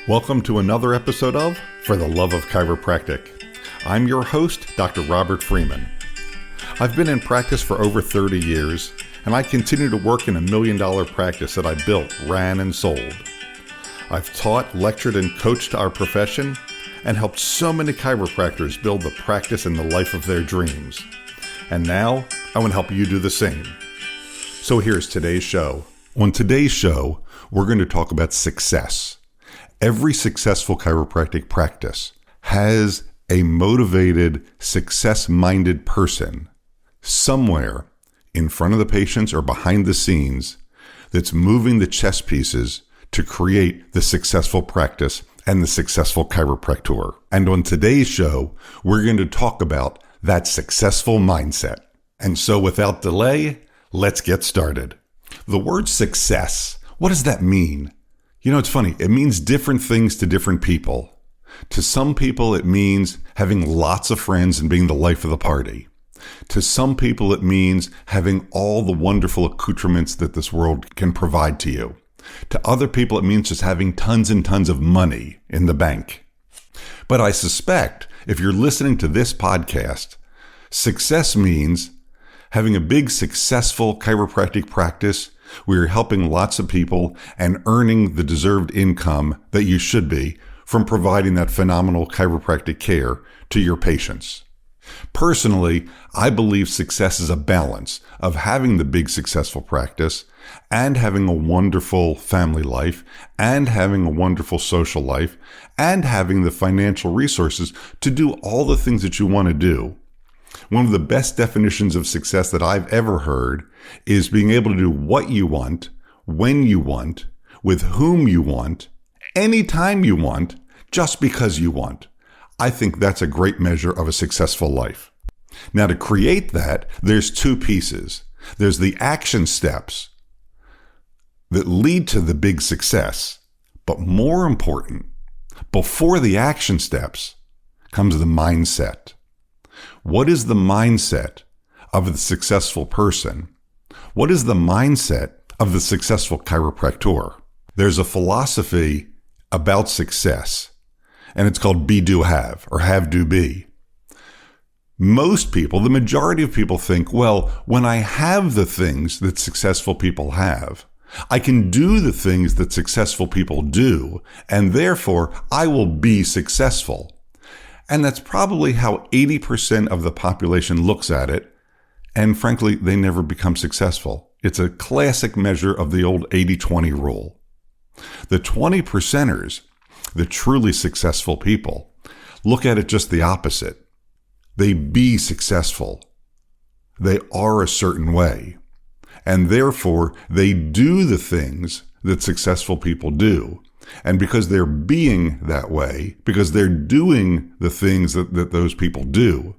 Welcome to another episode of For the Love of Chiropractic. I'm your host, Dr. Robert Freeman. I've been in practice for over 30 years, and I continue to work in a $1 million practice that I built, ran, and sold. I've taught, lectured, and coached our profession, and helped so many chiropractors build the practice and the life of their dreams. And now, I want to help you do the same. So here's today's show. On today's show, we're going to talk about success. Every successful chiropractic practice has a motivated, success-minded person somewhere in front of the patients or behind the scenes that's moving the chess pieces to create the successful practice and the successful chiropractor. And on today's show, we're going to talk about that successful mindset. And so without delay, let's get started. The word success, what does that mean? You know, it's funny. It means different things to different people. To some people, it means having lots of friends and being the life of the party. To some people, it means having all the wonderful accoutrements that this world can provide to you. To other people, it means just having tons and tons of money in the bank. But I suspect if you're listening to this podcast, success means having a big, successful chiropractic practice where you're helping lots of people and earning the deserved income that you should be from providing that phenomenal chiropractic care to your patients. Personally, I believe success is a balance of having the big, successful practice and having a wonderful family life and having a wonderful social life and having the financial resources to do all the things that you want to do. One of the best definitions of success that I've ever heard is being able to do what you want, when you want, with whom you want, anytime you want, just because you want. I think that's a great measure of a successful life. Now, to create that, there's two pieces. There's the action steps that lead to the big success. But more important, before the action steps comes the mindset. What is the mindset of the successful person? What is the mindset of the successful chiropractor? There's a philosophy about success, and it's called be, do, have, or have, do, be. Most people, the majority of people think, well, when I have the things that successful people have, I can do the things that successful people do, and therefore I will be successful. And that's probably how 80% of the population looks at it. And frankly, they never become successful. It's a classic measure of the old 80-20 rule. The 20%ers, the truly successful people, look at it just the opposite. They be successful. They are a certain way. And therefore, they do the things that successful people do. And because they're being that way, because they're doing the things that those people do,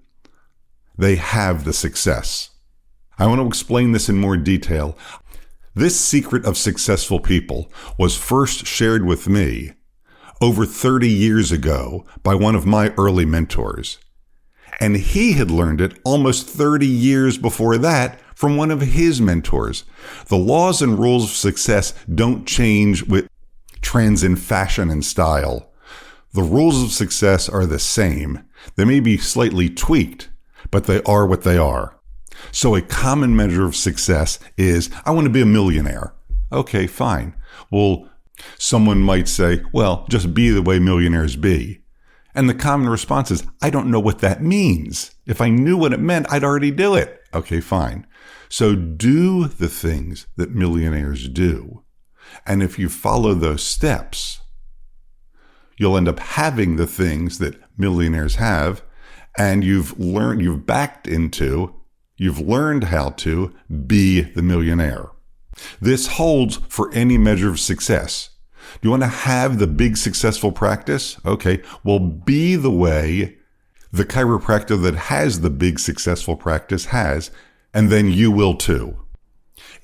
they have the success. I want to explain this in more detail. This secret of successful people was first shared with me over 30 years ago by one of my early mentors. And he had learned it almost 30 years before that from one of his mentors. The laws and rules of success don't change with trends in fashion and style. The rules of success are the same. They may be slightly tweaked, but they are what they are. So a common measure of success is, I want to be a millionaire. Okay, fine. Well, someone might say, well, just be the way millionaires be. And the common response is, I don't know what that means. If I knew what it meant, I'd already do it. Okay, fine. So do the things that millionaires do. And if you follow those steps, you'll end up having the things that millionaires have, and you've learned how to be the millionaire. This holds for any measure of success. Do you want to have the big successful practice? Okay, well, be the way the chiropractor that has the big successful practice has, and then you will too.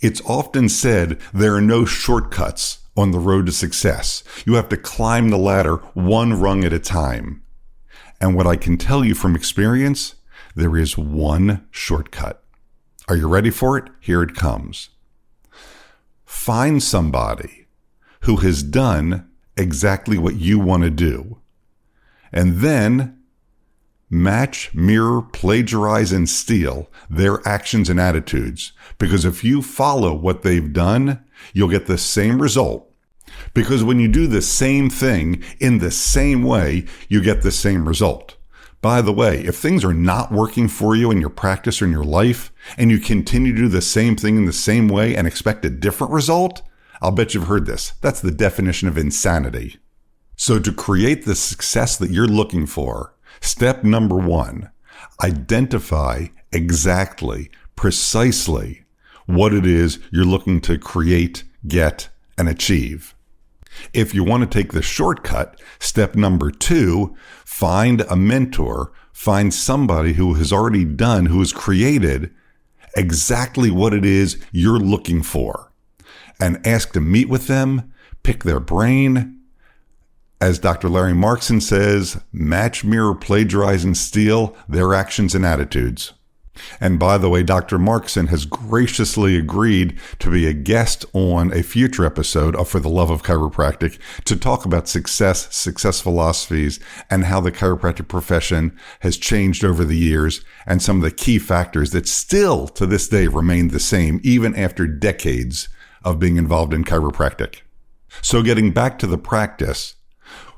It's often said there are no shortcuts on the road to success. You have to climb the ladder one rung at a time. And what I can tell you from experience, there is one shortcut. Are you ready for it? Here it comes. Find somebody who has done exactly what you want to do. And then match, mirror, plagiarize, and steal their actions and attitudes. Because if you follow what they've done, you'll get the same result. Because when you do the same thing in the same way, you get the same result. By the way, if things are not working for you in your practice or in your life, and you continue to do the same thing in the same way and expect a different result, I'll bet you've heard this. That's the definition of insanity. So to create the success that you're looking for, step number 1, identify exactly, precisely what it is you're looking to create, get, and achieve. If you want to take the shortcut, step number 2, find a mentor, find somebody who has already done, who has created exactly what it is you're looking for, and ask to meet with them, pick their brain. As Dr. Larry Markson says, match, mirror, plagiarize, and steal their actions and attitudes. And by the way, Dr. Markson has graciously agreed to be a guest on a future episode of For the Love of Chiropractic to talk about success philosophies, and how the chiropractic profession has changed over the years, and some of the key factors that still to this day remain the same, even after decades of being involved in chiropractic. So getting back to the practice,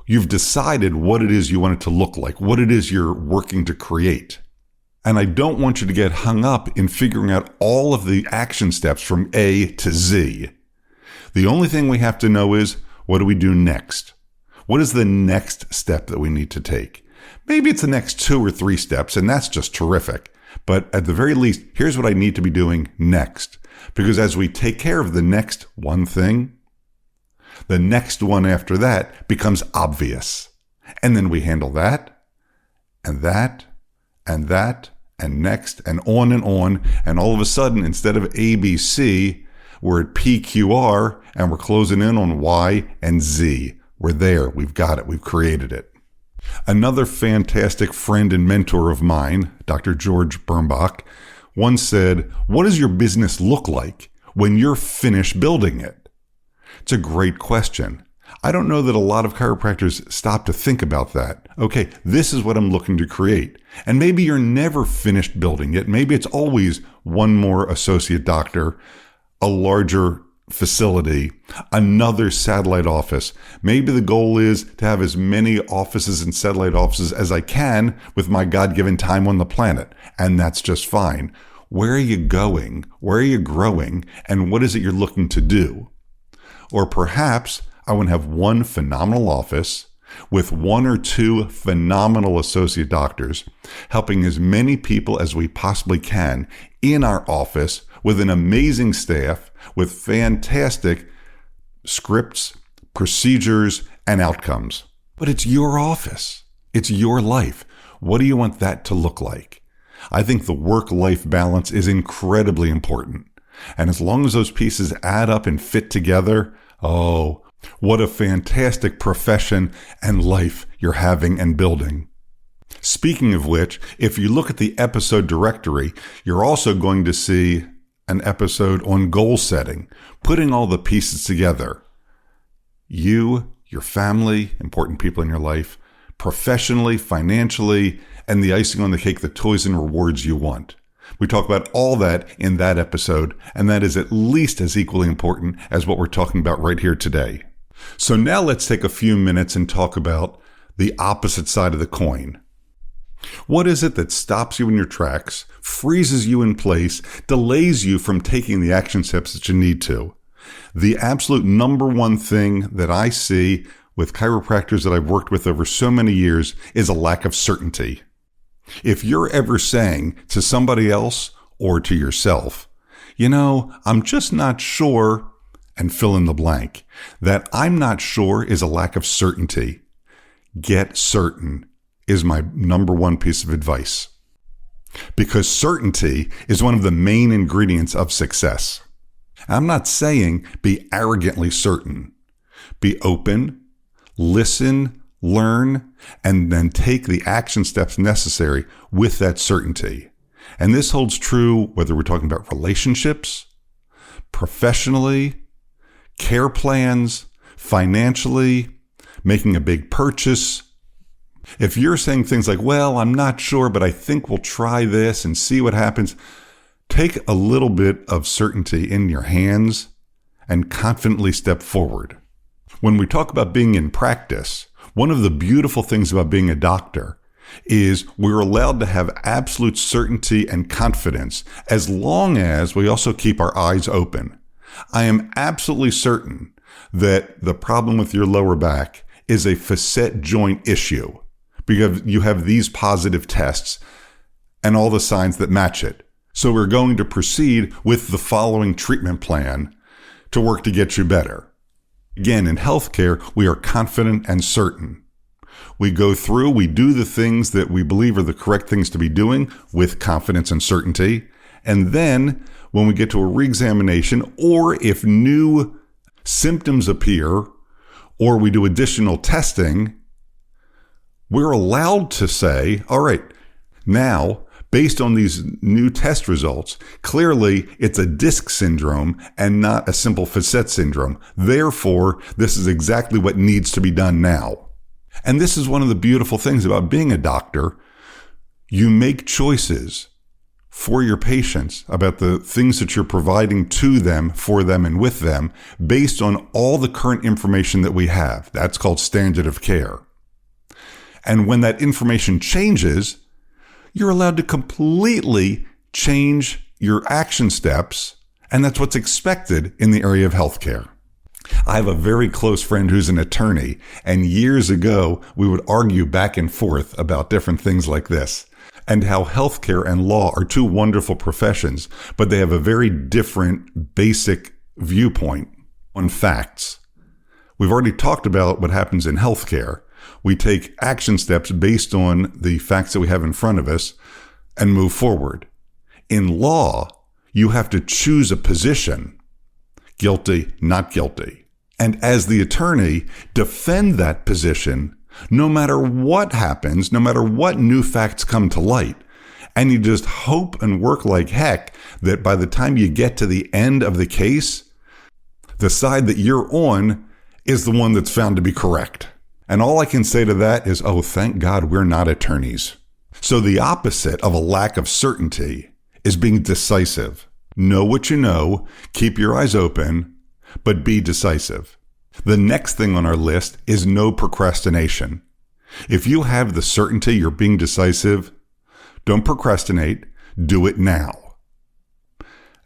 you've decided what it is you want it to look like, what it is you're working to create. And I don't want you to get hung up in figuring out all of the action steps from A to Z. The only thing we have to know is, what do we do next? What is the next step that we need to take? Maybe it's the next 2 or 3 steps, and that's just terrific. But at the very least, here's what I need to be doing next. Because as we take care of the next one thing, the next one after that becomes obvious. And then we handle that, and that, and that, and next, and on. And all of a sudden, instead of ABC, we're at PQR, and we're closing in on Y and Z. We're there. We've got it. We've created it. Another fantastic friend and mentor of mine, Dr. George Birnbach, once said, "What does your business look like when you're finished building it?" It's a great question. I don't know that a lot of chiropractors stop to think about that. Okay, this is what I'm looking to create. And maybe you're never finished building it. Maybe it's always one more associate doctor, a larger facility, another satellite office. Maybe the goal is to have as many offices and satellite offices as I can with my God-given time on the planet. And that's just fine. Where are you going? Where are you growing? And what is it you're looking to do? Or perhaps I want to have one phenomenal office with 1 or 2 phenomenal associate doctors, helping as many people as we possibly can in our office with an amazing staff, with fantastic scripts, procedures, and outcomes. But it's your office. It's your life. What do you want that to look like? I think the work-life balance is incredibly important. And as long as those pieces add up and fit together, oh, what a fantastic profession and life you're having and building. Speaking of which, if you look at the episode directory, you're also going to see an episode on goal setting, putting all the pieces together. You, your family, important people in your life, professionally, financially, and the icing on the cake, the toys and rewards you want. We talk about all that in that episode, and that is at least as equally important as what we're talking about right here today. So now let's take a few minutes and talk about the opposite side of the coin. What is it that stops you in your tracks, freezes you in place, delays you from taking the action steps that you need to? The absolute number one thing that I see with chiropractors that I've worked with over so many years is a lack of certainty. If you're ever saying to somebody else or to yourself, I'm just not sure, and fill in the blank, that I'm not sure is a lack of certainty. Get certain is my number one piece of advice. Because certainty is one of the main ingredients of success. I'm not saying be arrogantly certain. Be open, listen, learn, and then take the action steps necessary with that certainty. And this holds true whether we're talking about relationships, professionally, care plans, financially, making a big purchase, if you're saying things like, well, I'm not sure, but I think we'll try this and see what happens, take a little bit of certainty in your hands and confidently step forward. When we talk about being in practice, one of the beautiful things about being a doctor is we're allowed to have absolute certainty and confidence as long as we also keep our eyes open. I am absolutely certain that the problem with your lower back is a facet joint issue because you have these positive tests and all the signs that match it. So we're going to proceed with the following treatment plan to work to get you better. Again, in healthcare, we are confident and certain. We go through, we do the things that we believe are the correct things to be doing with confidence and certainty. And then when we get to a reexamination, or if new symptoms appear, or we do additional testing, we're allowed to say, all right, now, based on these new test results, clearly it's a disc syndrome and not a simple facet syndrome. Therefore, this is exactly what needs to be done now. And this is one of the beautiful things about being a doctor. You make choices for your patients about the things that you're providing to them, for them, and with them based on all the current information that we have. That's called standard of care. And when that information changes, you're allowed to completely change your action steps, and that's what's expected in the area of healthcare. I have a very close friend who's an attorney, and years ago, we would argue back and forth about different things like this, and how healthcare and law are two wonderful professions, but they have a very different basic viewpoint on facts. We've already talked about what happens in healthcare. We take action steps based on the facts that we have in front of us and move forward. In law, you have to choose a position. Guilty, not guilty. And as the attorney, defend that position no matter what happens, no matter what new facts come to light. And you just hope and work like heck that by the time you get to the end of the case, the side that you're on is the one that's found to be correct. And all I can say to that is, oh, thank God we're not attorneys. So the opposite of a lack of certainty is being decisive. Know what you know, keep your eyes open, but be decisive. The next thing on our list is no procrastination. If you have the certainty you're being decisive, don't procrastinate, do it now.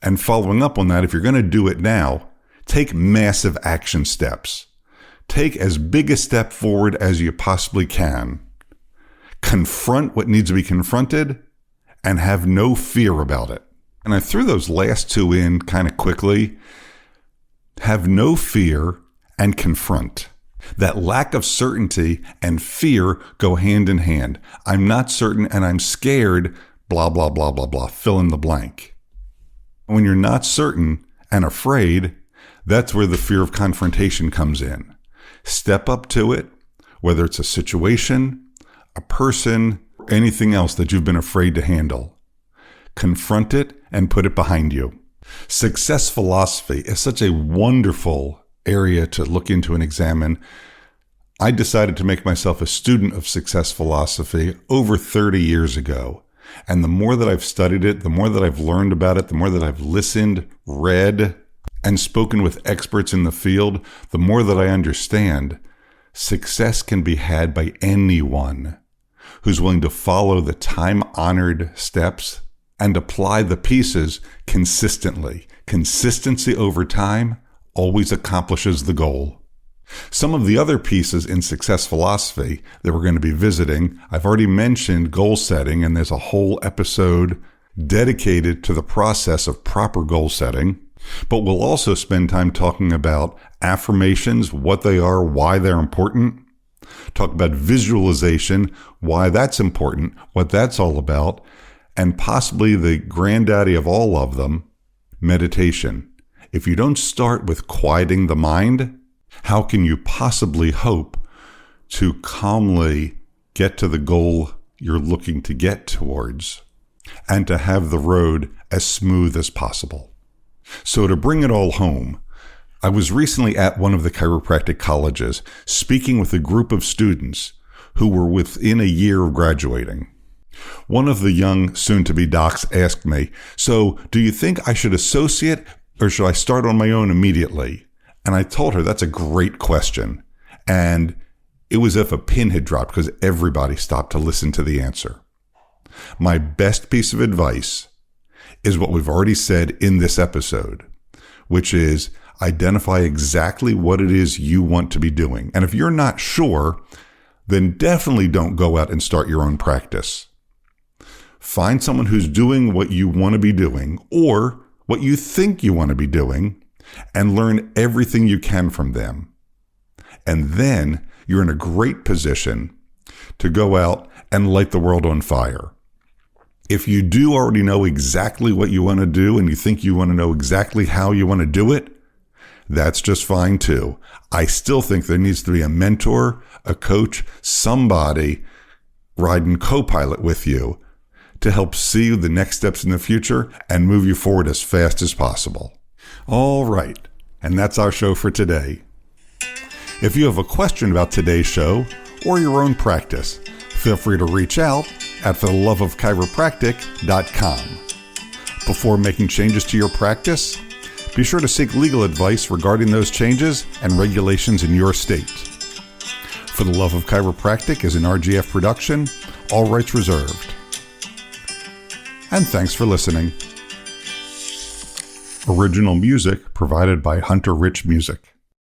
And following up on that, if you're going to do it now, take massive action steps. Take as big a step forward as you possibly can. Confront what needs to be confronted and have no fear about it. And I threw those last two in kind of quickly. Have no fear and confront. That lack of certainty and fear go hand in hand. I'm not certain and I'm scared, blah, blah, blah, blah, blah. Fill in the blank. When you're not certain and afraid, that's where the fear of confrontation comes in. Step up to it, whether it's a situation, a person, or anything else that you've been afraid to handle. Confront it and put it behind you. Success philosophy is such a wonderful area to look into and examine. I decided to make myself a student of success philosophy over 30 years ago. And the more that I've studied it, the more that I've learned about it, the more that I've listened, read, and spoken with experts in the field, the more that I understand success can be had by anyone who's willing to follow the time-honored steps and apply the pieces consistently. Consistency over time always accomplishes the goal. Some of the other pieces in success philosophy that we're going to be visiting, I've already mentioned goal setting, and there's a whole episode dedicated to the process of proper goal setting. But we'll also spend time talking about affirmations, what they are, why they're important. Talk about visualization, why that's important, what that's all about. And possibly the granddaddy of all of them, meditation. If you don't start with quieting the mind, how can you possibly hope to calmly get to the goal you're looking to get towards and to have the road as smooth as possible? So to bring it all home, I was recently at one of the chiropractic colleges speaking with a group of students who were within a year of graduating. One of the young soon-to-be docs asked me, "So do you think I should associate or should I start on my own immediately?" And I told her that's a great question. And it was as if a pin had dropped because everybody stopped to listen to the answer. My best piece of advice is what we've already said in this episode, which is identify exactly what it is you want to be doing. And if you're not sure, then definitely don't go out and start your own practice. Find someone who's doing what you want to be doing or what you think you want to be doing and learn everything you can from them. And then you're in a great position to go out and light the world on fire. If you do already know exactly what you want to do and you think you want to know exactly how you want to do it, that's just fine too. I still think there needs to be a mentor, a coach, somebody riding co-pilot with you to help see the next steps in the future and move you forward as fast as possible. All right, and that's our show for today. If you have a question about today's show or your own practice, feel free to reach out at fortheloveofchiropractic.com. Before making changes to your practice, be sure to seek legal advice regarding those changes and regulations in your state. For the Love of Chiropractic is an RGF production, all rights reserved. And thanks for listening. Original music provided by Hunter Rich Music.